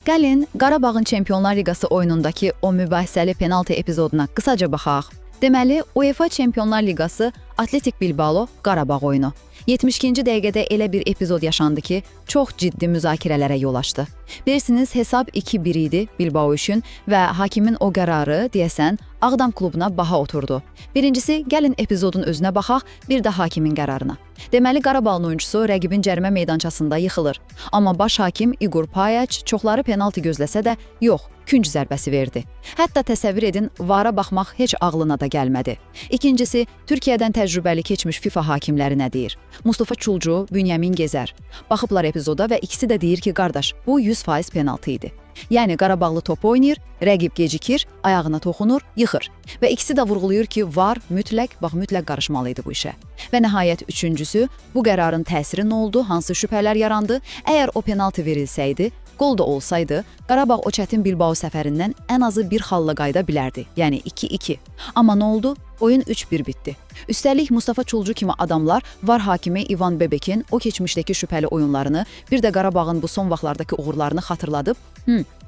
Gəlin Qarabağın Çempionlar Liqası oyunundakı o mübahisəli penalti epizoduna qısaca baxaq. Deməli, UEFA Çempionlar Liqası Atletik Bilbao Qarabağ oyunu. 72-ci dəqiqədə elə bir epizod yaşandı ki, çox ciddi müzakirələrə yol açdı. Bilirsiniz, hesab 2-1 idi Bilbao üçün və hakimin o qərarı, deyəsən, Ağdam klubuna baha oturdu. Birincisi, gəlin epizodun özünə baxaq, bir də hakimin qərarına. Deməli, Qarabağın oyuncusu rəqibin cərimə meydançasında yıxılır. Amma baş hakim Igor Payaç çoxları penalti gözləsə də yox, künc zərbəsi verdi. Hətta təsəvvür edin, VAR-a baxmaq heç ağlına da gəlmədi. İkincisi, Türkiyədən təcrübəli keçmiş FIFA hakimləri nə deyir? Mustafa Çulcu, Bünyamin Gezər. Baxıblar epizoda və ikisi də deyir ki, qardaş, bu 100% penalti idi. Yəni Qarabağlı top oynayır, rəqib gecikir, ayağına toxunur, yıxır. Və ikisi də vurğulayır ki, VAR mütləq qarışmalı idi bu işə. Və nəhayət üçüncüsü, bu qərarın təsiri nə oldu, hansı şübhələr yarandı? Əgər o penalti verilsəydi, qol da olsaydı, Qarabağ o çətin Bilbao səfərindən ən azı bir xalla qayıda bilərdi, yəni 2-2. Amma nə oldu? Oyun 3-1 bitdi. Üstəlik Mustafa Çulcu kimi adamlar VAR hakimi İvan Bebekin o keçmişdəki şübhəli oyunlarını, bir də Qarabağın bu son vaxtlardakı uğurlarını xatırladıb,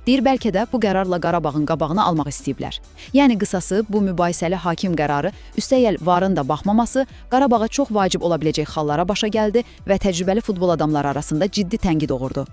deyir bəlkə də bu qərarla Qarabağın qabağını almaq istəyiblər. Yəni qısası, bu mübahisəli hakim qərarı, üstəgəl VAR-ın da baxmaması Qarabağa çox vacib ola biləcək xallara başa gəldi və təcrübəli futbol adamları arasında ciddi tənqid doğurdu.